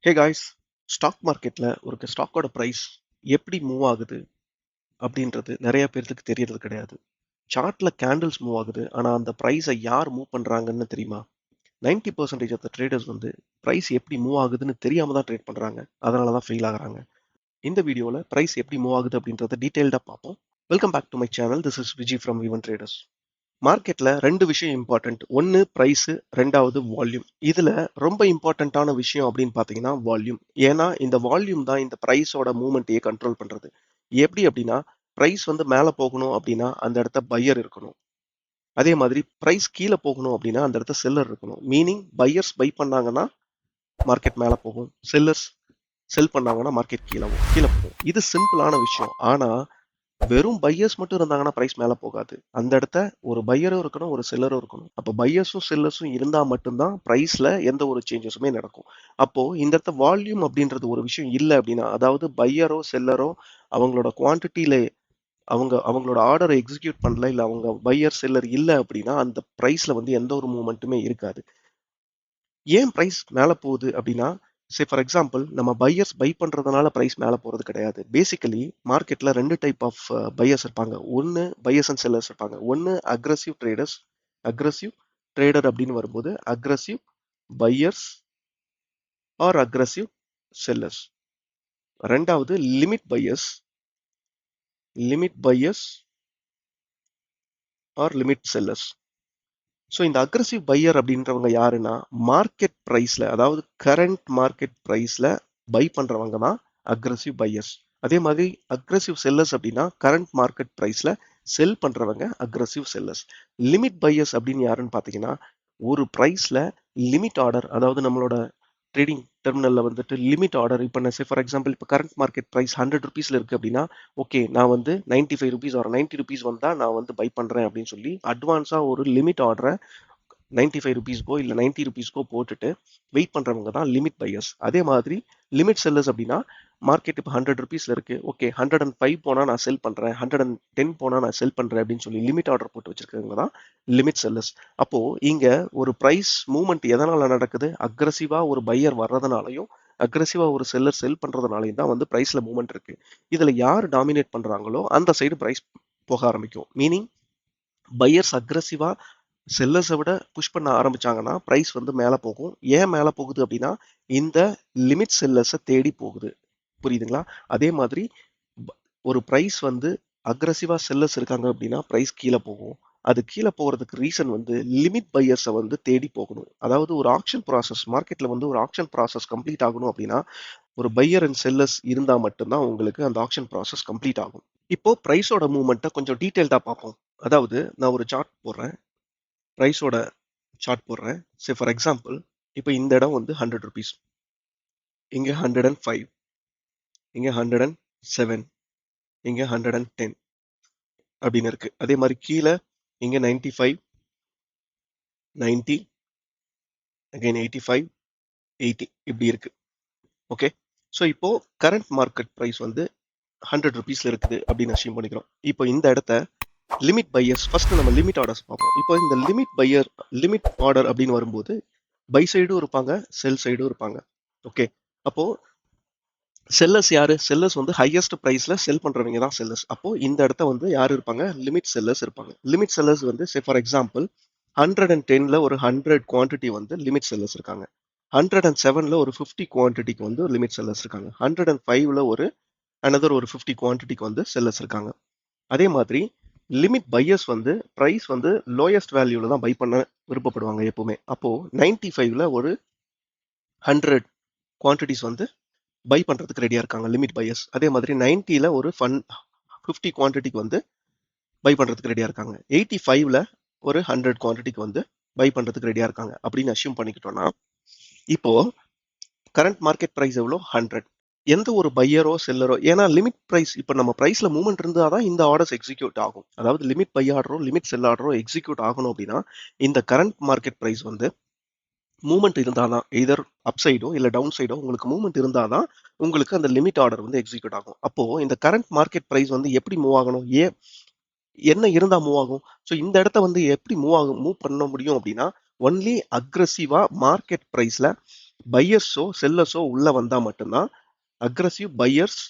Hey guys, stock மார்க்கெட்ல ஒரு ஸ்டாக்கோட ப்ரைஸ் எப்படி மூவ் ஆகுது அப்படின்றது நிறைய பேர்த்துக்கு தெரியறது கிடையாது. சார்ட்ல கேண்டில்ஸ் மூவ் ஆகுது, ஆனா அந்த ப்ரைஸை யார் மூவ் பண்றாங்கன்னு தெரியுமா? 90% ஆஃப் த ட்ரேடர்ஸ் வந்து ப்ரைஸ் எப்படி மூவ் ஆகுதுன்னு தெரியாம தான் ட்ரேட் பண்றாங்க. அதனால தான் ஃபெயில் ஆகுறாங்க. இந்த வீடியோல ப்ரைஸ் எப்படி மூவ் ஆகுது அப்படின்றத டீடைல்டா பார்ப்போம். Welcome back to my channel. This is Viji from Vivan traders. மார்க்கெட்ல ரெண்டு விஷயம் இம்பார்ட்டன்ட். ஒன்னு பிரைஸ், ரெண்டாவது வால்யூம். இதுல ரொம்ப இம்பார்ட்டன்டான விஷயம் அப்படின்னு பாத்தீங்கன்னா வால்யூம். ஏன்னா இந்த வால்யூம் தான் இந்த பிரைஸோட மூவ்மெண்ட்டையே கண்ட்ரோல் பண்றது. எப்படி அப்படின்னா, பிரைஸ் வந்து மேல போகணும் அப்படின்னா அந்த இடத்த பையர் இருக்கணும். அதே மாதிரி பிரைஸ் கீழே போகணும் அப்படின்னா அந்த இடத்த செல்லர் இருக்கணும். மீனிங் பையர்ஸ் பை பண்ணாங்கன்னா மார்க்கெட் மேல போகும், செல்லர்ஸ் செல் பண்ணாங்கன்னா மார்க்கெட் கீழே போகும். இது சிம்பிளான விஷயம். ஆனா வெறும் பையர்ஸ் மட்டும் இருந்தாங்கன்னா பிரைஸ் மேல போகாது. அந்த இடத்த ஒரு பையரும் இருக்கணும், ஒரு செல்லரும் இருக்கணும். அப்போ பையர்ஸும் செல்லர்ஸும் இருந்தா மட்டும்தான் பிரைஸ்ல எந்த ஒரு சேஞ்சஸுமே நடக்கும். அப்போ இந்த இடத்த வால்யூம் அப்படின்றது ஒரு விஷயம் இல்லை அப்படின்னா, அதாவது பையரோ செல்லரோ அவங்களோட குவான்டிட்டியில அவங்களோட ஆர்டரை எக்ஸிக்யூட் பண்ணல, இல்ல அவங்க பையர் செல்லர் இல்லை அப்படின்னா அந்த பிரைஸ்ல வந்து எந்த ஒரு மூவ்மெண்ட்டுமே இருக்காது. ஏன் பிரைஸ் மேல போகுது அப்படின்னா, ஃபார் எக்ஸாம்பிள் நம்ம பையர்ஸ் பை பண்றதுனால பிரைஸ் மேல போறது கிடையாது. பேசிக்கலி மார்க்கெட்ல ரெண்டு டைப் ஆஃப் பையர்ஸ் இருப்பாங்க. ஒன்னு பையர்ஸ் அண்ட் செல்லர்ஸ் இருப்பாங்க. ஒன்னு அக்ரஸிவ் ட்ரேடர்ஸ். அக்ரஸிவ் ட்ரேடர் அப்படின்னு வரும்போது aggressive buyers or aggressive sellers. ரெண்டாவது limit buyers. Limit buyers or limit sellers. So இந்த அக்ரஸிவ் பையர் அப்படின்றவங்க யாருன்னா, மார்க்கெட் ப்ரைஸ்ல, அதாவது கரண்ட் மார்க்கெட் ப்ரைஸ்ல பை பண்றவங்க தான் அக்ரஸிவ் பையர்ஸ். அதே மாதிரி அக்ரஸிவ் செல்லர்ஸ் அப்படின்னா கரண்ட் மார்க்கெட் ப்ரைஸ்ல செல் பண்றவங்க அக்ரஸிவ் செல்லர்ஸ். லிமிட் பையர்ஸ் அப்படின்னு யாருன்னு பார்த்தீங்கன்னா, ஒரு ப்ரைஸ்ல லிமிட் ஆர்டர், அதாவது நம்மளோட ட்ரேடிங் டெர்மினல்ல வந்துட்டு லிமிட் ஆர்டர். இப்போ நான் ஃபார் எக்ஸாம்பிள் இப்போ கரண்ட் மார்க்கெட் ப்ரைஸ் 100 ருபீஸ்ல இருக்கு அப்படின்னா, ஓகே நான் வந்து 95 ருபீஸ் ஆர் 90 ருபீஸ் வந்தா நான் வந்து பை பண்றேன் அப்படின்னு சொல்லி அட்வான்ஸா ஒரு லிமிட் ஆர்டரை 95 ருபீஸ்க்கோ இல்லை 90 ருபீஸ்க்கோ போட்டுட்டு வெயிட் பண்ணுறவங்க தான் லிமிட் பையர்ஸ். அதே மாதிரி லிமிட் செல்லர்ஸ் அப்படின்னா, மார்க்கெட் இப்போ 100 ருபீஸ்ல இருக்கு, ஓகே 105 போனால் நான் செல் பண்ணுறேன், 110 போனால் நான் செல் பண்ணுறேன் அப்படின்னு சொல்லி லிமிட் ஆர்டர் போட்டு வச்சிருக்கவங்க தான் லிமிட் செல்லர்ஸ். அப்போ இங்க ஒரு பிரைஸ் மூவ்மெண்ட் எதனால நடக்குது? அக்ரஸிவா ஒரு பையர் வர்றதுனாலையும் அக்ரஸிவா ஒரு செல்லர் செல் பண்றதுனாலையும் தான் வந்து பிரைஸ்ல மூவ்மெண்ட் இருக்கு. இதுல யார் டாமினேட் பண்றாங்களோ அந்த சைடு பிரைஸ் போக ஆரம்பிக்கும். மீனிங் பையர்ஸ் அக்ரஸிவா செல்லர்ஸை விட புஷ் பண்ண ஆரம்பிச்சாங்கன்னா ப்ரைஸ் வந்து மேலே போகும். ஏன் மேலே போகுது அப்படின்னா, இந்த லிமிட் செல்லர்ஸை தேடி போகுது. புரியுதுங்களா? அதே மாதிரி ஒரு ப்ரைஸ் வந்து அக்ரஸிவா செல்லர்ஸ் இருக்காங்க அப்படின்னா ப்ரைஸ் கீழே போகும். அது கீழே போகிறதுக்கு ரீசன் வந்து லிமிட் பையர்ஸை வந்து தேடி போகணும். அதாவது ஒரு ஆக்ஷன் ப்ராசஸ், மார்க்கெட்ல வந்து ஒரு ஆக்ஷன் ப்ராசஸ் கம்ப்ளீட் ஆகணும் அப்படின்னா ஒரு பையர் அண்ட் செல்லர்ஸ் இருந்தா மட்டும்தான் உங்களுக்கு அந்த ஆக்ஷன் ப்ராசஸ் கம்ப்ளீட் ஆகும். இப்போ பிரைஸோட மூவ்மெண்ட்டை கொஞ்சம் டீட்டெயில்டா பார்ப்போம். அதாவது நான் ஒரு சார்ட் போடுறேன், ப்ரைஸோட சார்ட் போடுறேன். ஃபார் எக்ஸாம்பிள் இப்போ இந்த இடம் வந்து 100 ருபீஸ், இங்கே 105, இங்கே 107, இங்கே 110 அப்படின்னு இருக்கு. அதே மாதிரி கீழே இங்கே 95, 90, அகைன் 85, 80 இப்படி இருக்கு. ஓகே, ஸோ இப்போ கரண்ட் மார்க்கெட் ப்ரைஸ் வந்து 100 ருபீஸ்ல இருக்குது அப்படின்னு அசியூம் பண்ணிக்கிறோம். இப்போ இந்த இடத்த லிமிட் பையர்ஸ், ஃபர்ஸ்ட் நம்ம லிமிட் ஆர்டர்ஸ் பார்ப்போம். இப்போ இந்த லிமிட் ஆர்டர் அப்படின்னு வரும்போது பை சைடும் இருப்பாங்க, செல் சைடும் இருப்பாங்க. ஓகே, அப்போ செல்லர்ஸ் யாரு? செல்லர்ஸ் வந்து ஹையஸ்ட் பிரைஸ்ல செல் பண்றவங்க தான் செல்லர்ஸ். அப்போ இந்த இடத்த வந்து யாரு இருப்பாங்க? லிமிட் செல்லர்ஸ் இருப்பாங்க. லிமிட் செல்லர்ஸ் வந்து ஃபார் எக்ஸாம்பிள் 110ல ஒரு 100 குவான்டிட்டி வந்து லிமிட் செல்லர்ஸ் இருக்காங்க. 107ல ஒரு 50 குவான்டிட்டிக்கு வந்து லிமிட் செல்லர்ஸ் இருக்காங்க. 105ல ஒரு another ஒரு 50 குவான்டிட்டிக்கு வந்து செல்லர்ஸ் இருக்காங்க. அதே மாதிரி லிமிட் பையர்ஸ் வந்து பிரைஸ் வந்து லோயஸ்ட் வேல்யூல தான் பை பண்ண விருப்பப்படுவாங்க எப்பவுமே. அப்போ 95ல ஒரு 100 குவான்டிட்டிஸ் வந்து பை பண்றதுக்கு ரெடியா இருக்காங்க லிமிட் பையர்ஸ். அதே மாதிரி 90ல ஒரு 50 குவான்டிட்டிக்கு வந்து பை பண்றதுக்கு ரெடியா இருக்காங்க. 85ல ஒரு 100 குவான்டிட்டிக்கு வந்து பை பண்றதுக்கு ரெடியா இருக்காங்க அப்படின்னு அசியூம் பண்ணிக்கிட்டோம்னா, இப்போ கரண்ட் மார்க்கெட் பிரைஸ் எவ்வளோ? 100. எந்த ஒரு பையரோ செல்லரோ, ஏன்னா லிமிட் பிரைஸ் இப்போ நம்ம பிரைஸ்ல மூவ்மெண்ட் இருந்தாதான் இந்த ஆர்டர்ஸ் எக்ஸிக்யூட் ஆகும். அதாவது limit by ஆர்டரோ limit sell ஆர்டரோ execute ஆகணும் அப்படின்னா இந்த கரண்ட் மார்க்கெட் பிரைஸ் வந்து மூவ்மெண்ட் இருந்தாதான், எய்தர் அப் சைடோ இல்ல டவுன் சைடோ உங்களுக்கு மூவ்மெண்ட் இருந்தாதான் உங்களுக்கு அந்த லிமிட் ஆர்டர் வந்து எக்ஸிக்யூட் ஆகும். அப்போ இந்த கரண்ட் மார்க்கெட் பிரைஸ் வந்து எப்படி மூவ் ஆகணும், என்ன இருந்தா மூவ் ஆகும்? ஸோ இந்த இடத்த வந்து எப்படி மூவ் பண்ண முடியும் அப்படின்னா, ஒன்லி அக்ரஸிவா மார்க்கெட் பிரைஸ்ல பையர்ஸோ செல்லர்ஸோ உள்ள வந்தா மட்டும்தான் aggressive buyers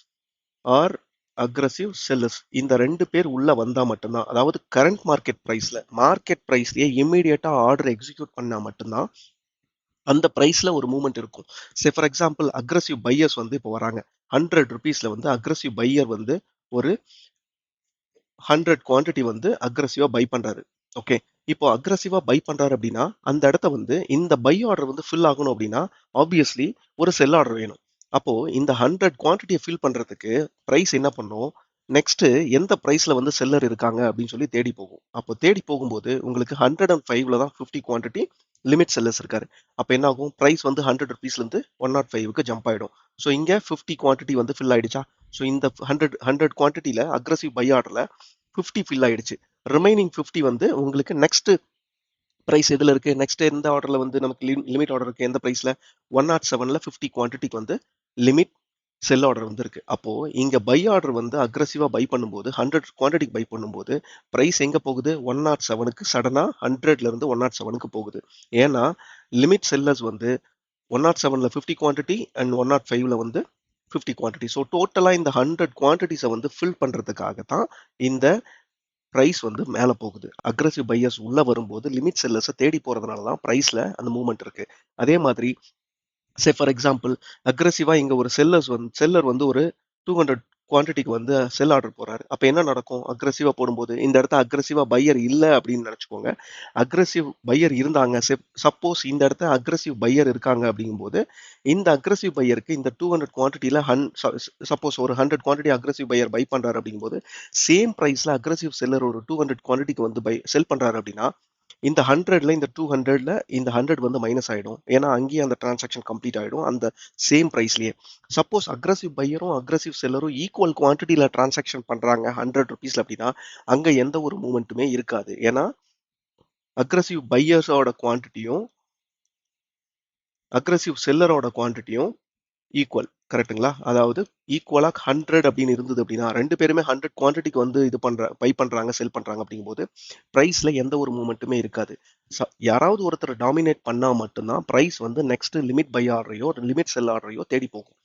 or aggressive sellers இந்த ரெண்டு பேர் உள்ள வந்தா மட்டும்தான், அதாவது கரண்ட் மார்க்கெட் பிரைஸ்லயே இம்மீடியட்டா ஆர்டர் எக்ஸிக்யூட் பண்ணா மட்டும்தான் அந்த பிரைஸ்ல ஒரு மூவ்மெண்ட் இருக்கும். Say for example aggressive buyers வந்து இப்போ வராங்க, 100 ருபீஸ்ல வந்து அக்ரஸிவ் பையர் வந்து ஒரு 100 குவான்டிட்டி வந்து அக்ரஸிவா பை பண்றாரு. ஓகே, இப்போ அக்ரஸிவா பை பண்றாரு அப்படின்னா அந்த இடத்த வந்து இந்த பை ஆர்டர் வந்து ஃபில் ஆகணும் அப்படின்னா ஆப்வியஸ்லி ஒரு செல் ஆர்டர் வேணும். அப்போ இந்த 100 குவான்டிட்டியை ஃபில் பண்றதுக்கு பிரைஸ் என்ன பண்ணும், நெக்ஸ்ட் எந்த பிரைஸ்ல வந்து செல்லர் இருக்காங்க அப்படின்னு சொல்லி தேடி போகும். அப்போ தேடி போகும்போது உங்களுக்கு 105ல தான் 50 குவான்டிட்டி லிமிட் செல்லர்ஸ் இருக்காரு. அப்போ என்ன ஆகும், பிரைஸ் வந்து 100 ருபீஸ்ல இருந்து 105க்கு ஜம்ப் ஆயிடும். ஸோ இங்க 50 குவான்டிட்டி வந்து ஃபில் ஆயிடுச்சா. ஸோ இந்த 100 குவான்டிட்டியில அக்ரஸிவ் பை ஆர்டர்ல 50 ஃபில் ஆயிடுச்சு. ரிமைனிங் 50 வந்து உங்களுக்கு நெக்ஸ்ட் பிரைஸ் எதுல இருக்கு, நெக்ஸ்ட் எந்த ஆர்டர்ல வந்து நமக்கு லிமிட் ஆர்டர் இருக்கு, எந்த பிரைஸ்ல 107ல 50 குவான்டிட்டிக்கு வந்து லிமிட் செல் ஆர்டர் வந்து இருக்கு. அப்போ இங்க பை ஆர்டர் வந்து அக்ரஸிவா பை பண்ணும்போது 100 குவான்டிட்டிக்கு பை பண்ணும்போது பிரைஸ் எங்க போகுது, 107க்கு சடனா 100ல இருந்து 107க்கு போகுது. ஏன்னா லிமிட் செல்லர்ஸ் வந்து 107ல 50 குவான்டிட்டி அண்ட் 105ல வந்து 50 குவான்டிட்டி. ஸோ டோட்டலா இந்த 100 குவான்டிட்டிஸை வந்து ஃபில் பண்றதுக்காக தான் இந்த பிரைஸ் வந்து மேல போகுது. அக்ரஸிவ் பையர்ஸ் உள்ள வரும்போது லிமிட் செல்லர்ஸை தேடி போறதுனால தான் பிரைஸ்ல அந்த மூவ்மெண்ட் இருக்கு. அதே மாதிரி சே ஃபார் எக்ஸாம்பிள் அக்ரஸிவா இங்க ஒரு செல்லர் வந்து ஒரு 200 குவான்டிட்டிக்கு வந்து செல் ஆர்டர் போறாரு. அப்ப என்ன நடக்கும், அக்ரஸிவா போடும்போது இந்த இடத்த அக்ரஸிவா பையர் இல்ல அப்படின்னு நினைச்சுக்கோங்க. அக்ரஸிவ் பையர் இருந்தாங்க, சப்போஸ் இந்த இடத்த அக்ரஸிவ் பையர் இருக்காங்க அப்படிங்கும்போது இந்த அக்ரஸிவ் பையருக்கு இந்த 200 குவான்டிட்டியில சப்போஸ் ஒரு 100 குவான்டிட்டி அக்ரஸிவ் பையர் பை பண்றாரு அப்படிங்கும்போது சேம் பிரைஸ்ல அக்ரஸிவ் செல்லர் ஒரு 200 குவான்டிட்டிக்கு வந்து செல் பண்றாரு அப்படின்னா இந்த 100ல இந்த 200ல இந்த 100 வந்து மைனஸ் ஆயிடும். ஏன்னா அங்கேயே அந்த டிரான்சாக்ஷன் கம்ப்ளீட் ஆயிடும் அந்த சேம் பிரைஸ்லயே. சப்போஸ் அக்ரஸிவ் பையரும் அக்ரஸிவ் செல்லரும் ஈக்குவல் குவான்டிட்டியில டிரான்சாக்ஷன் பண்றாங்க 100 ருபீஸ்ல அப்படின்னா அங்க எந்த ஒரு மூவ்மெண்ட்டுமே இருக்காது. ஏன்னா அக்ரஸிவ் பையர்ஸோட குவான்டிட்டியும் அக்ரஸிவ் செல்லரோட குவான்டிட்டியும் ஈக்குவல். கரெக்ட்டுங்களா? அதாவது ஈக்குவலா 100 அப்படின்னு இருந்தது அப்படின்னா ரெண்டு பேருமே 100 குவான்டிட்டிக்கு வந்து பை பண்றாங்க செல் பண்றாங்க அப்படிங்கும்போது பிரைஸ்ல எந்த ஒரு மூவ்மெண்ட்டுமே இருக்காது. யாராவது ஒருத்தர் டாமினேட் பண்ணா மட்டும்தான் பிரைஸ் வந்து நெக்ஸ்ட் லிமிட் பை ஆர்டரையோ லிமிட் செல் ஆர்டரையோ தேடி போகும்.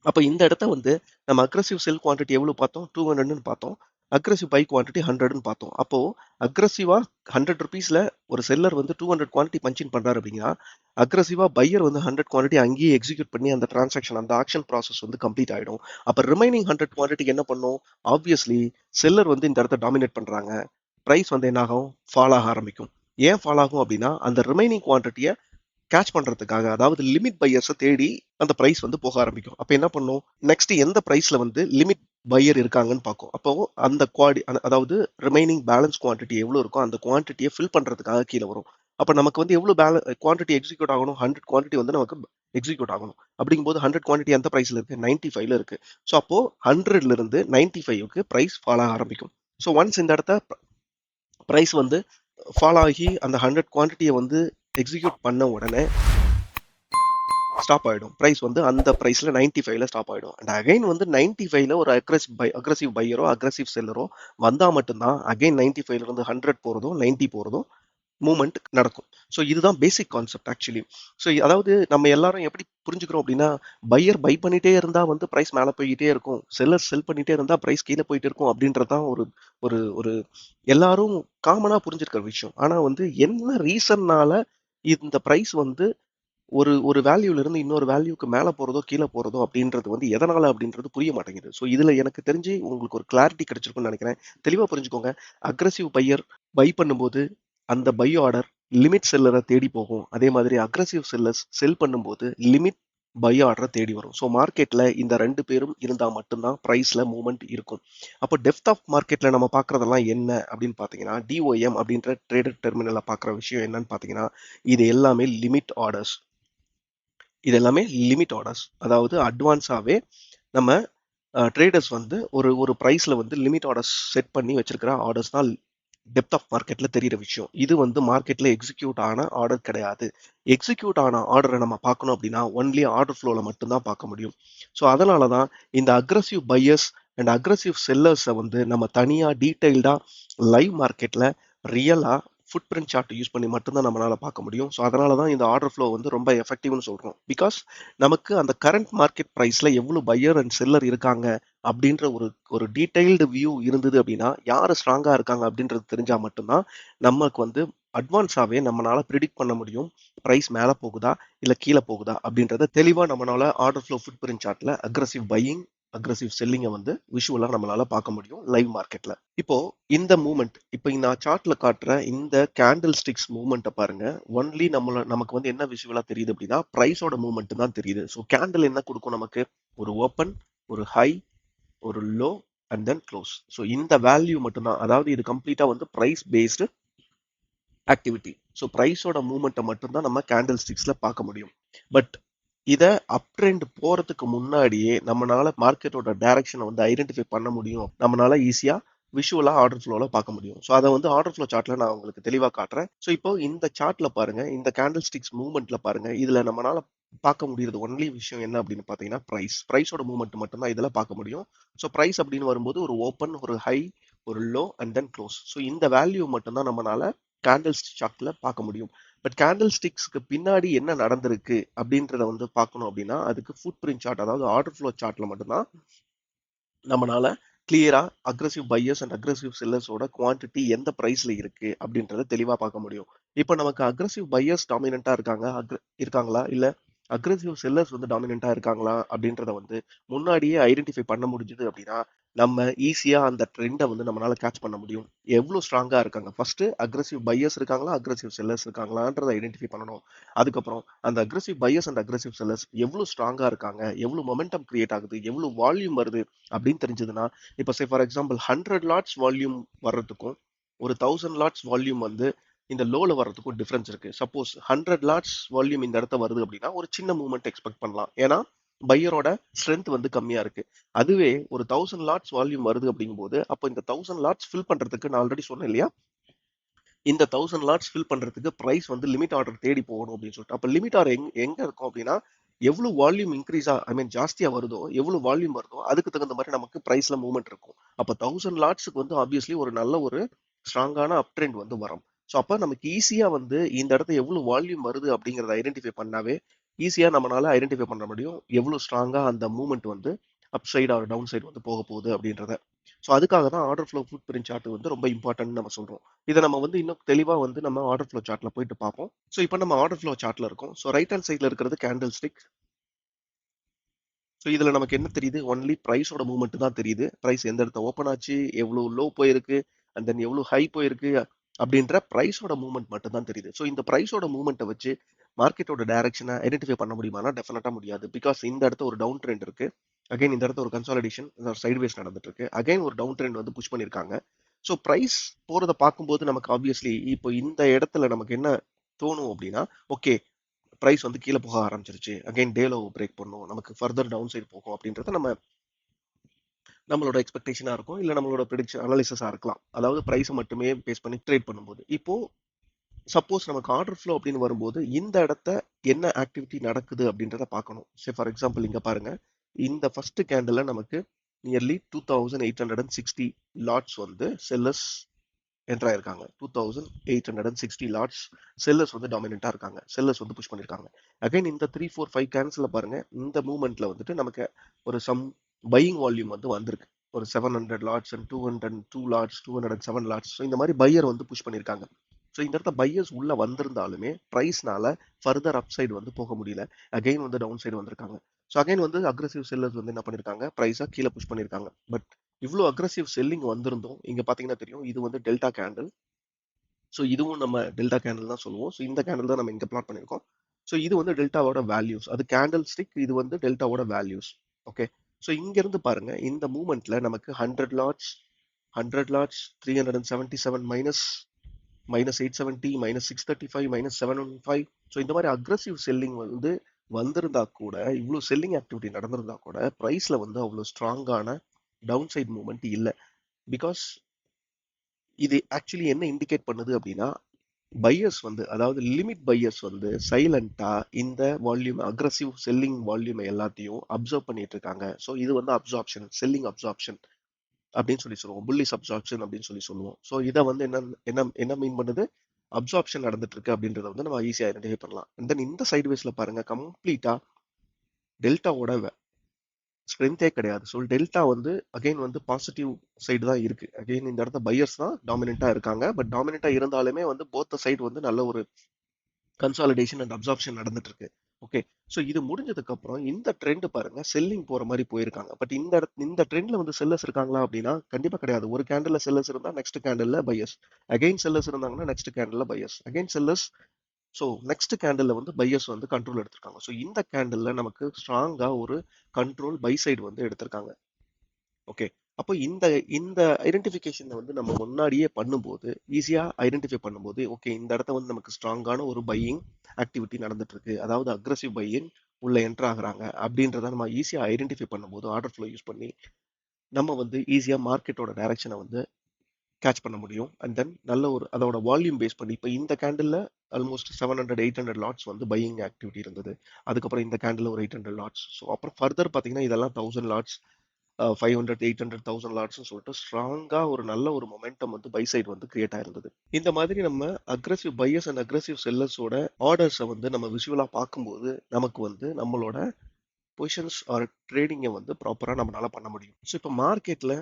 அப்ப இந்த இடத்த வந்து நம்ம அக்ரஸிவ் செல் குவான்டிட்டி எவ்வளவு பார்த்தோம், 200ன்னு பார்த்தோம். அக்ரஸிவ் பை குவான்டிட்டி 100ன்னு பார்த்தோம். அப்போ அக்ரஸிவா 100 ருபீஸ்ல ஒரு செல்லர் வந்து 200 குவான்டிட்டி பஞ்சின் பண்றாரு அப்படின்னா அக்ரஸிவா பையர் வந்து 100 குவான்டிட்டி அங்கேயே எக்ஸிக்யூட் பண்ணி அந்த டிரான்சாக்ஷன் அந்த ஆக்ஷன் ப்ராசஸ் வந்து கம்ப்ளீட் ஆயிடும். அப்ப ரிமைனிங் 100 குவான்டிட்டிக்கு என்ன பண்ணும், ஆப்வியஸ்லி செல்லர் வந்து இந்த இடத்த டாமினேட் பண்றாங்க, பிரைஸ் வந்து என்ன ஆகும், ஃபால் ஆக ஆரம்பிக்கும். ஏன் ஃபால் ஆகும் அப்படின்னா அந்த ரிமைனிங் குவான்டிட்டியை கேட்ச் பண்றதுக்காக, அதாவது லிமிட் பையர்ஸை தேடி அந்த பிரைஸ் வந்து போக ஆரம்பிக்கும். அப்ப என்ன பண்ணும், நெக்ஸ்ட் எந்த பிரைஸ்ல வந்து லிமிட் பையர் இருக்காங்கன்னு பார்க்கும். அப்போ அந்த அதாவது ரிமைனிங் பேலன்ஸ் குவான்டிட்டி எவ்வளவு இருக்கோ அந்த குவான்டிட்டியை ஃபில் பண்றதுக்காக கீழே வரும். அப்ப நமக்கு வந்து எவ்வளவு குவான்டிட்டி எக்ஸிக்யூட் ஆகணும், 100 குவான்டிட்டி வந்து நமக்கு எக்ஸிக்யூட் ஆகணும். அப்படிங்கும்போது 100 குவான்டிட்டி எந்த பிரைஸ்ல இருக்கு, 95ல இருக்கு. ஸோ அப்போ 100ல இருந்து 95க்கு பிரைஸ் ஃபால் ஆக ஆரம்பிக்கும். ஸோ ஒன்ஸ் இந்த இடத்த பிரைஸ் வந்து ஃபால் ஆகி அந்த 100 குவான்டிட்டியை வந்து எக்ஸிக்யூட் பண்ண உடனே ஸ்டாப் ஆயிடும். பிரைஸ் வந்து அந்த பிரைஸ்ல 95ல ஸ்டாப் ஆயிடும். அண்ட் அகைன் வந்து 95ல ஒரு அக்ரஸிவ் பையரோ அக்ரஸிவ் செல்லரோ வந்தா மட்டும்தான் அகைன் 95ல இருந்து 100 போறதும் 90 போறதும் மூவ்மெண்ட் நடக்கும். ஸோ இதுதான் பேசிக் கான்செப்ட் ஆக்சுவலி. ஸோ அதாவது நம்ம எல்லாரும் எப்படி புரிஞ்சுக்கிறோம் அப்படின்னா பையர் பை பண்ணிட்டே இருந்தா வந்து பிரைஸ் மேலே போய்கிட்டே இருக்கும், செல்லர் செல் பண்ணிட்டே இருந்தா பிரைஸ் கீழே போயிட்டே இருக்கும் அப்படின்றதான் ஒரு ஒரு ஒரு எல்லாரும் காமனா புரிஞ்சிருக்கிற விஷயம். ஆனா வந்து என்ன ரீசன்னால இந்த பிரைஸ் வந்து ஒரு ஒரு வேல்யூல இருந்து இன்னொரு வேல்யூக்கு மேல போறதோ கீழே போறதோ அப்படின்றது வந்து எதனால அப்படின்றது புரிய மாட்டேங்குது. ஸோ இதுல எனக்கு தெரிஞ்சு உங்களுக்கு ஒரு கிளாரிட்டி கிடைச்சிருக்கும்னு நினைக்கிறேன். தெளிவா புரிஞ்சுக்கோங்க. அக்ரஸிவ் பையர் பை பண்ணும்போது அந்த பை ஆர்டர் லிமிட் செல்லரை தேடி போகும். அதே மாதிரி அக்ரஸிவ் செல்லர்ஸ் செல் பண்ணும்போது லிமிட் பை ஆர்டரை தேடி வரும். ஸோ மார்க்கெட்ல இந்த ரெண்டு பேரும் இருந்தா மட்டும்தான் பிரைஸ்ல மூவ்மெண்ட் இருக்கும். அப்போ டெப்த் ஆஃப் மார்க்கெட்ல நம்ம பாக்குறதெல்லாம் என்ன அப்படின்னு பாத்தீங்கன்னா டிஓஎம் அப்படின்ற ட்ரேடர் டெர்மினல்ல பாக்குற விஷயம் என்னன்னு பாத்தீங்கன்னா இது எல்லாமே லிமிட் ஆர்டர்ஸ். இது எல்லாமே லிமிட் ஆர்டர்ஸ், அதாவது அட்வான்ஸாவே நம்ம ட்ரேடர்ஸ் வந்து ஒரு ஒரு ப்ரைஸ்ல வந்து லிமிட் ஆர்டர்ஸ் செட் பண்ணி வச்சிருக்கிற ஆர்டர்ஸ் தான் டெப்த் ஆஃப் மார்க்கெட்ல தெரியிற விஷயம். இது வந்து மார்க்கெட்ல எக்ஸிக்யூட் ஆன ஆர்டர் கிடையாது. எக்ஸிக்யூட் ஆன ஆர்டரை நம்ம பார்க்கணும் அப்படின்னா ஒன்லி ஆர்டர் ஃப்ளோல மட்டும்தான் பார்க்க முடியும். ஸோ அதனால தான் இந்த அக்ரஸிவ் பையர்ஸ் அண்ட் அக்ரஸிவ் செல்லர்ஸை வந்து நம்ம தனியாக டீட்டெயில்டா லைவ் மார்க்கெட்ல ரியலா ஃபுட் பிரிண்ட் சார்ட் யூஸ் பண்ணி மட்டும்தான் நம்மளால பார்க்க முடியும். ஸோ அதனால தான் இந்த ஆர்டர் ஃப்ளோ வந்து ரொம்ப எஃபெக்டிவ்னு சொல்றோம். பிகாஸ் நமக்கு அந்த கரண்ட் மார்க்கெட் பிரைஸ்ல எவ்வளவு பையர் அண்ட் செல்லர் இருக்காங்க அப்படின்ற ஒரு ஒரு டீடைல்டு வியூ இருந்தது அப்படின்னா, யாரு ஸ்ட்ராங்கா இருக்காங்க அப்படின்றது தெரிஞ்சா மட்டும்தான் நமக்கு வந்து அட்வான்ஸாவே நம்மளால ப்ரிடிக்ட் பண்ண முடியும். பிரைஸ் மேல போகுதா இல்ல கீழே போகுதா அப்படின்றத தெளிவா நம்மளால ஆர்டர் ஃப்ளோ ஃபுட் பிரிண்ட் சார்ட்ல அக்ரஸிவ் பையிங் அக்ரஸிவ் செல்லிங்கை வந்து விஷுவலா நம்மளால பார்க்க முடியும் லைவ் மார்க்கெட்ல. இப்போ இந்த மூமெண்ட் இப்போ நான் சார்ட்ல காட்டுற இந்த கேண்டில் ஸ்டிக்ஸ் மூமெண்ட்டை பாருங்க. ஒன்லி நமக்கு வந்து என்ன விஷுவலா தெரியுது அப்படின்னா பிரைஸோட மூமெண்ட் தான் தெரியுது. ஸோ கேண்டில் என்ன கொடுக்கும் நமக்கு? ஒரு ஓப்பன், ஒரு ஹை, ஒரு low and then close. So இந்த வேல்யூ மட்டும்தான், அதாவது இது கம்ப்ளீட்டா வந்து பிரைஸ் பேஸ்டு ஆக்டிவிட்டி. ஸோ ப்ரைஸோட மூவ்மெண்ட்டை மட்டும்தான் நம்ம கேண்டில் ஸ்டிக்ஸ்ல பார்க்க முடியும். பட் இதை அப் ட்ரெண்ட் போறதுக்கு முன்னாடியே நம்மளால மார்க்கெட்டோட டைரக்ஷனை வந்து ஐடென்டிஃபை பண்ண முடியும். நம்மளால ஈஸியா விஷுவலா ஆர்டர் ஃப்ளோல பார்க்க முடியும். ஸோ அதை வந்து ஆர்டர் ஃப்ளோ சார்ட்ல நான் உங்களுக்கு தெளிவாக காட்டுறேன். ஸோ இப்போ இந்த சார்ட்ல பாருங்க, இந்த கேண்டில் ஸ்டிக்ஸ் மூவ்மெண்ட்ல பாருங்க, இதுல நம்மளால பார்க்க முடியுறது ஒன்லி விஷயம் என்ன அப்படின்னு பார்த்தீங்கன்னா ப்ரைஸோட மூவ்மெண்ட் மட்டும்தான் இதில் பார்க்க முடியும். ஸோ ப்ரைஸ் அப்படின்னு வரும்போது ஒரு ஓப்பன், ஒரு ஹை, ஒரு low and then close. So இந்த வேல்யூ மட்டும்தான் நம்மளால கேண்டில் சார்ட்ல பார்க்க முடியும். பட் கேண்டில் ஸ்டிக்ஸ்க்கு பின்னாடி என்ன நடந்திருக்கு அப்படின்றத வந்து பார்க்கணும் அப்படின்னா, அதுக்கு ஃபுட் பிரிண்ட் சார்ட், அதாவது ஆர்டர் ஃப்ளோ சார்ட்ல மட்டும்தான் நம்மளால கிளியரா அக்ரஸிவ் பையர்ஸ் அண்ட் அக்ரஸிவ் செல்லர்ஸோட குவான்டிட்டி எந்த பிரைஸ்ல இருக்கு அப்படின்றத தெளிவா பார்க்க முடியும். இப்போ நமக்கு அக்ரஸிவ் பையர்ஸ் டாமினண்டா இருக்காங்களா இல்ல அக்ரஸிவ் செல்லர்ஸ் வந்து டாமினண்டா இருக்காங்களா அப்படின்றத வந்து முன்னாடியே ஐடென்டிஃபை பண்ண முடிஞ்சது அப்படின்னா நம்ம ஈஸியா அந்த ட்ரெண்டை வந்து நம்மளால கேட்ச் பண்ண முடியும். எவ்வளவு ஸ்ட்ராங்கா இருக்காங்க, ஃபர்ஸ்ட் அக்ரஸிவ் பையர்ஸ் இருக்காங்களா அக்ரஸிவ் செல்லர்ஸ் இருக்காங்களான்றதை ஐடென்டிஃபை பண்ணணும். அதுக்கப்புறம் அந்த aggressive buyers and aggressive sellers எவ்வளவு ஸ்ட்ராங்கா இருக்காங்க, எவ்வளவு மொமெண்டம் கிரியேட் ஆகுது, எவ்வளவு வால்யூம் வருது அப்படின்னு தெரிஞ்சதுன்னா, இப்போ சே ஃபார் எக்ஸாம்பிள் 100 லாட்ஸ் வால்யூம் வர்றதுக்கும் ஒரு 1000 லாட்ஸ் வால்யூம் வந்து இந்த லோல வர்றதுக்கும் டிஃபரன்ஸ் இருக்கு. சப்போஸ் 100 லாட்ஸ் வால்யூம் இந்த இடத்த வருது அப்படின்னா ஒரு சின்ன மூவ்மெண்ட் எக்ஸ்பெக்ட் பண்ணலாம். ஏன்னா பையரோட ஸ்ட்ரென்த் வந்து கம்மியா இருக்கு. அதுவே ஒரு 1000 லாட்ஸ் வால்யூம் வருது அப்படிங்கும்போது அப்போ இந்த 1000 லாட்ஸ் ஃபில் பண்றதுக்கு நான் ஆல்ரெடி சொன்னேன் இல்லையா, இந்த 1000 லாட்ஸ் ஃபில் பண்றதுக்கு பிரைஸ் வந்து லிமிட் ஆர்டர் தேடி போகணும் அப்படின்னு சொல்லிட்டு. அப்ப லிமிட் ஆர்டர் எங்க இருக்கும் அப்படின்னா, எவ்வளவு வால்யூம் இன்க்ரீஸா ஐ மீன் ஜாஸ்தியா வருதோ, எவ்வளவு வால்யூம் வருதோ அதுக்கு தகுந்த மாதிரி நமக்கு பிரைஸ்ல மூவ்மெண்ட் இருக்கும். அப்ப 1000 லாட்ஸுக்கு வந்து ஆப்வியஸ்லி ஒரு நல்ல ஒரு ஸ்ட்ராங்கான அப் ட்ரெண்ட் வந்து வரும். ஸோ அப்ப நமக்கு ஈஸியா வந்து இந்த இடத்துல எவ்வளவு வால்யூம் வருது அப்படிங்கறத ஐடென்டிஃபை பண்ணாவே ஈஸியா நம்மளால ஐடென்டிஃபை பண்ண முடியும் எவ்வளவு ஸ்ட்ராங்கா அந்த மூவ்மெண்ட் வந்து upside or downside வந்து போக போகுது அப்படின்றத. ஸோ அதுக்காக தான் order flow footprint chart வந்து ரொம்ப இம்பார்ட்டன்ட் நம்ம சொல்றோம். இதை நம்ம வந்து இன்னும் தெளிவா வந்து நம்ம ஆர்டர் ஃப்ளோ சார்ட்ல போயிட்டு பார்ப்போம். ஸோ இப்போ நம்ம ஆர்டர் ஃப்ளோ சார்ட்ல இருக்கோம். ஸோ ரைட் ஹேண்ட் சைட்ல இருக்கிறது கேண்டில் ஸ்டிக். ஸோ இதுல நமக்கு என்ன தெரியுது? ஒன்லி பிரைஸோட மூவ்மெண்ட் தான் தெரியுது. பிரைஸ் எந்த இடத்த ஓப்பன் ஆச்சு, எவ்வளவு லோ போயிருக்கு, அண்ட் தென் எவ்வளவு ஹை போயிருக்கு அப்படின்ற பிரைஸோட மூவ்மெண்ட் மட்டும் தான் தெரியுது. ஸோ இந்த பிரைஸோட மூவ்மெண்ட்டை வச்சு மார்க்கெட்டோட டைரக்ஷனை ஐடென்டிஃபை பண்ண முடியுமானா டெஃபினட்டா முடியாது. பிகாஸ் இந்த இடத்த ஒரு டவுன் ட்ரெண்ட் இருக்கு, அகைன் இந்த இடத்த ஒரு கன்சாலிடேஷன் சைட்வேஸ் நடந்துட்டு இருக்கு, அகைன் ஒரு டவுன் ட்ரெண்ட் வந்து புஷ் பண்ணியிருக்காங்க. ஸோ ப்ரைஸ் போறதை பார்க்கும்போது நமக்கு ஆப்வியஸ்லி இப்போ இந்த இடத்துல நமக்கு என்ன தோணும் அப்படின்னா, ஓகே ப்ரைஸ் வந்து கீழே போக ஆரம்பிச்சிருச்சு, அகைன் டே லோ பிரேக் பண்ணும், நமக்கு ஃபர்தர் டவுன் சைடு போகும் அப்படின்றத நம்மளோட எக்ஸ்பெக்டேஷனா இருக்கும், இல்ல நம்மளோட ப்ரெடிக்ஷன் அனாலிசிஸா இருக்கலாம். அதாவது ப்ரைஸ் மட்டுமே பேஸ் பண்ணி ட்ரேட் பண்ணும்போது. இப்போ சப்போஸ் நமக்கு ஆர்டர் ஃப்ளோ அப்படின்னு வரும்போது இந்த இடத்த என்ன ஆக்டிவிட்டி நடக்குது அப்படின்றத பார்க்கணும். சே ஃபார் எக்ஸாம்பிள் இங்க பாருங்க, இந்த ஃபர்ஸ்ட் கேண்டில் நமக்கு நியர்லி 2860 லாட்ஸ் வந்து செல்லர்ஸ் என்ட்ராயிருக்காங்க. 2860 லாட்ஸ் செல்லர்ஸ் வந்து டாமினண்டா இருக்காங்க, செல்லர்ஸ் வந்து புஷ் பண்ணிருக்காங்க. அகைன் இந்த 3 4 5 கேன்சல்ல பாருங்க, இந்த மூவ்மெண்ட்ல வந்துட்டு நமக்கு ஒரு சம் பையிங் வால்யூம் வந்து வந்திருக்கு. ஒரு 700 lots and 202 lots, 207 lots. So இந்த மாதிரி பையர் வந்து புஷ் பண்ணியிருக்காங்க. ஸோ இந்த இடத்த பையர்ஸ் உள்ள வந்திருந்தாலுமே ப்ரைஸ்னால ஃபர்தர் அப் சைடு வந்து போக முடியல, அகைன் வந்து டவுன் சைடு வந்திருக்காங்க. ஸோ அகைன் வந்து அக்ரெசிவ் செல்லர்ஸ் வந்து என்ன பண்ணிருக்காங்க, ப்ரைஸா கீழே புஷ் பண்ணிருக்காங்க. பட் இவ்வளோ அக்ரெசிவ் செல்லிங் வந்திருந்தோம், இங்க பாத்தீங்கன்னா தெரியும் இது வந்து டெல்டா கேண்டில். ஸோ இதுவும் நம்ம டெல்டா கேண்டில் தான் சொல்லுவோம். ஸோ இந்த கேண்டில் தான் நம்ம இங்க பிளாட் பண்ணியிருக்கோம். ஸோ இது வந்து டெல்டாவோட வேல்யூஸ், அது கேண்டில் ஸ்டிக், இது வந்து டெல்டாவோட வேல்யூஸ். ஓகே. ஸோ இங்க இருந்து பாருங்க, இந்த மூவ்மெண்ட்ல நமக்கு 100 லாட்ஸ் 377 -870 -635 -715. ஸோ இந்த மாதிரி அக்ரெசிவ் செல்லிங் வந்து வந்திருந்தா கூட, இவ்வளவு செல்லிங் ஆக்டிவிட்டி நடந்திருந்தா கூட பிரைஸ்ல வந்து அவ்வளவு ஸ்ட்ராங்கான டவுன் சைட் மூவ்மெண்ட் இல்லை. பிகாஸ் இது ஆக்சுவலி என்ன இண்டிகேட் பண்ணுது அப்படின்னா, பையர்ஸ் வந்து அதாவது லிமிட் பையர்ஸ் வந்து சைலண்டா இந்த வால்யூம் அக்ரஸிவ் செல்லிங் வால்யூம் எல்லாத்தையும் அப்சர்வ் பண்ணிட்டு இருக்காங்க. ஸோ இது வந்து அப்சார்ப்ஷன், செல்லிங் அப்சார்ப்ஷன் அப்படின்னு சொல்லி சொல்லுவோம், புல்லிஷ் அப்சார்ப்ஷன் அப்படின்னு சொல்லி சொல்லுவோம். ஸோ இதை வந்து என்ன என்ன என்ன மீன் பண்ணுது, அப்சார்ப்ஷன் நடந்துட்டு இருக்கு அப்படின்றத வந்து நம்ம ஈஸியா ஐடென்டிஃபை பண்ணலாம். அண்ட் தென் இந்த சைட்வேஸ்ல பாருங்க கம்ப்ளீட்டா டெல்டாவோட ஸ்ட்ரென்த்தே கிடையாது. ஸோ டெல்டா வந்து அகைன் வந்து பாசிட்டிவ் சைடு தான் இருக்கு. அகைன் இந்த இடத்த பையர்ஸ் தான் டாமினெண்டா இருக்காங்க. பட் டாமினெண்டா இருந்தாலுமே வந்து போத் சைடு வந்து நல்ல ஒரு கன்சாலிடேஷன் அண்ட் அப்சார்ப்ஷன் நடந்துட்டு இருக்கு. ஓகே. ஸோ இது முடிஞ்சதுக்கு அப்புறம் இந்த ட்ரெண்ட் பாருங்க செல்லிங் போற மாதிரி போயிருக்காங்க. பட் இந்த ட்ரெண்ட்ல வந்து செல்லர்ஸ் இருக்காங்களா அப்படின்னா கண்டிப்பா கிடையாது. ஒரு கேண்டில்ல செல்லர்ஸ் இருந்தா நெக்ஸ்ட் கேண்டில்ல பையர்ஸ், அகைன் செல்லர்ஸ் இருந்தாங்கன்னா நெக்ஸ்ட் கேண்டில்ல buyers, again sellers. So next கேண்டில்ல வந்து பையர்ஸ் வந்து கண்ட்ரோல் எடுத்திருக்காங்க. ஸோ இந்த கேண்டில்ல நமக்கு ஸ்ட்ராங்கா ஒரு கண்ட்ரோல் பை சைடு வந்து எடுத்திருக்காங்க. ஓகே. அப்போ இந்த இந்த ஐடென்டிஃபிகேஷனை வந்து நம்ம முன்னாடியே பண்ணும்போது ஈஸியா ஐடென்டிஃபை பண்ணும்போது ஓகே இந்த இடத்த வந்து நமக்கு ஸ்ட்ராங்கான ஒரு பையிங் ஆக்டிவிட்டி நடந்துட்டு இருக்கு, அதாவது அக்ரஸிவ் பையிங் உள்ள என்டர் ஆகுறாங்க அப்படின்றத நம்ம ஈஸியா ஐடென்டிஃபை பண்ணும்போது ஆர்டர் ஃப்ளோ யூஸ் பண்ணி நம்ம வந்து ஈஸியா மார்க்கெட்டோட டைரக்ஷனை வந்து கேட்ச் பண்ண முடியும். அண்ட் தென் நல்ல ஒரு அதோட வால்யூம் பேஸ் பண்ணி இப்போ இந்த கேண்டில்ல ஆல்மோஸ்ட் 700-800 லாட்ஸ் வந்து பையிங் ஆக்டிவிட்டி இருந்தது. அதுக்கப்புறம் இந்த கேண்டில் ஒரு 800 லாட்ஸ். ஸோ அப்புறம் ஃபர்தர் பார்த்தீங்கன்னா இதெல்லாம் 1000 லாட்ஸ், 500, 800, 1000 லாட்ஸ்னு சொல்லிட்டு ஸ்ட்ராங்கா ஒரு நல்ல ஒரு மொமெண்டம் வந்து பை சைடு வந்து கிரியேட் ஆயிருந்தது. இந்த மாதிரி நம்ம அக்ரஸிவ் பையர்ஸ் அண்ட் அக்ரஸிவ் செல்லர்ஸோட ஆர்டர்ஸை வந்து நம்ம விஷுவலா பார்க்கும்போது நமக்கு வந்து நம்மளோட பொசிஷன்ஸ் ஆர் ட்ரேடிங்கை வந்து ப்ராப்பரா நம்மளால பண்ண முடியும். ஸோ இப்போ மார்க்கெட்ல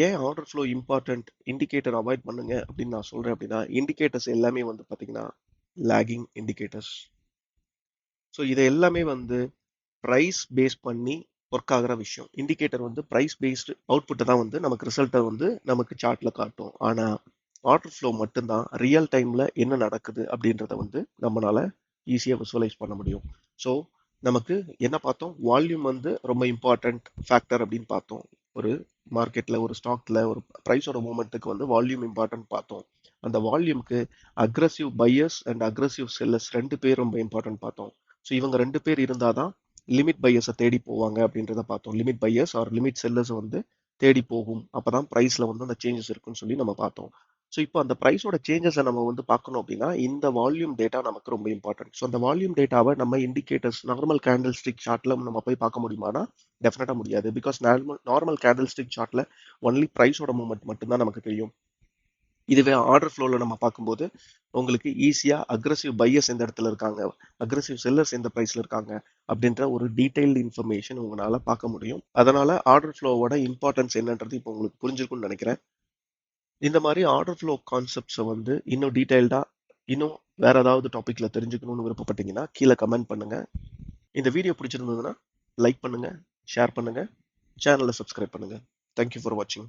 ஏன் order flow important, indicator avoid பண்ணுங்க அப்படின்னு நான் சொல்றேன் அப்படின்னா இண்டிகேட்டர்ஸ் எல்லாமே வந்து பாத்தீங்கன்னா லாகிங் இண்டிகேட்டர்ஸ். ஸோ இதை எல்லாமே வந்து ப்ரைஸ் பேஸ் பண்ணி ஒர்க் ஆகிற விஷயம். இண்டிகேட்டர் வந்து ப்ரைஸ் பேஸ்டு அவுட்புட்டை தான் வந்து நமக்கு ரிசல்ட்டை வந்து நமக்கு சார்ட்ல காட்டும். ஆனா ஆர்டர் ஃப்ளோ மட்டும்தான் ரியல் டைம்ல என்ன நடக்குது அப்படின்றத வந்து நம்மளால ஈஸியா விசுவலைஸ் பண்ண முடியும். ஸோ நமக்கு என்ன பார்த்தோம், வால்யூம் வந்து ரொம்ப இம்பார்ட்டன்ட் ஃபேக்டர் அப்படின்னு பார்த்தோம். ஒரு மார்க்கெட்ல ஒரு ஸ்டாக்ல ஒரு ப்ரைஸோட மூவ்மெண்ட்டுக்கு வந்து வால்யூம் இம்பார்ட்டன்ட் பார்த்தோம். அந்த வால்யூம்க்கு aggressive buyers and aggressive sellers ரெண்டு பேர் ரொம்ப இம்பார்ட்டன்ட் பார்த்தோம். ஸோ இவங்க ரெண்டு பேர் இருந்தாதான் லிமிட் பையர்ஸை தேடி போவாங்க அப்படின்றத பார்த்தோம். Limit buyers or limit sellers வந்து தேடி போகும். அப்பதான் பிரைஸ்ல வந்து அந்த சேஞ்சஸ் இருக்குன்னு சொல்லி நம்ம பார்த்தோம். ஸோ இப்போ அந்த ப்ரைஸோட சேஞ்சஸை நம்ம வந்து பார்க்கணும் அப்படின்னா இந்த வால்யூம் டேட்டா நமக்கு ரொம்ப இம்பார்ட்டன்ட். ஸோ அந்த வால்யூம் டேட்டாவை நம்ம இண்டிகேட்டர்ஸ் நார்மல் கேண்டில் ஸ்டிக் சார்ட்ல நம்ம போய் பார்க்க முடியுமானா டெஃபினட்டா முடியாது. பிகாஸ் நார்மல் கேண்டில் ஸ்டிக் சார்ட்ல ஒன்லி ப்ரைஸோட மூவ்மெண்ட் மட்டும்தான் நமக்கு தெரியும். இதுவே ஆர்டர் ஃப்ளோல நம்ம பார்க்கும்போது உங்களுக்கு ஈஸியா அக்ரஸிவ் பையர்ஸ் எந்த இடத்துல இருக்காங்க, அக்ரஸிவ் செல்லர்ஸ் எந்த பிரைஸ்ல இருக்காங்க அப்படின்ற ஒரு டீடைல்டு இன்ஃபர்மேஷன் உங்களால பார்க்க முடியும். அதனால ஆர்டர் ஃப்ளோவோட இம்பார்ட்டன்ஸ் என்னன்றது இப்போ உங்களுக்கு புரிஞ்சிருக்கும்னு நினைக்கிறேன். இந்த மாதிரி ஆர்டர் ஃப்ளோ கான்செப்ட்ஸை வந்து இன்னும் டீடைல்டா இன்னும் வேற ஏதாவது டாபிக்ல தெரிஞ்சுக்கணும்னு விருப்பப்பட்டீங்கன்னா கீழே கமெண்ட் பண்ணுங்க. இந்த வீடியோ பிடிச்சிருந்ததுன்னா லைக் பண்ணுங்க, ஷேர் பண்ணுங்க, சேனலை சப்ஸ்கிரைப் பண்ணுங்க. தேங்க்யூ ஃபார் வாட்சிங்.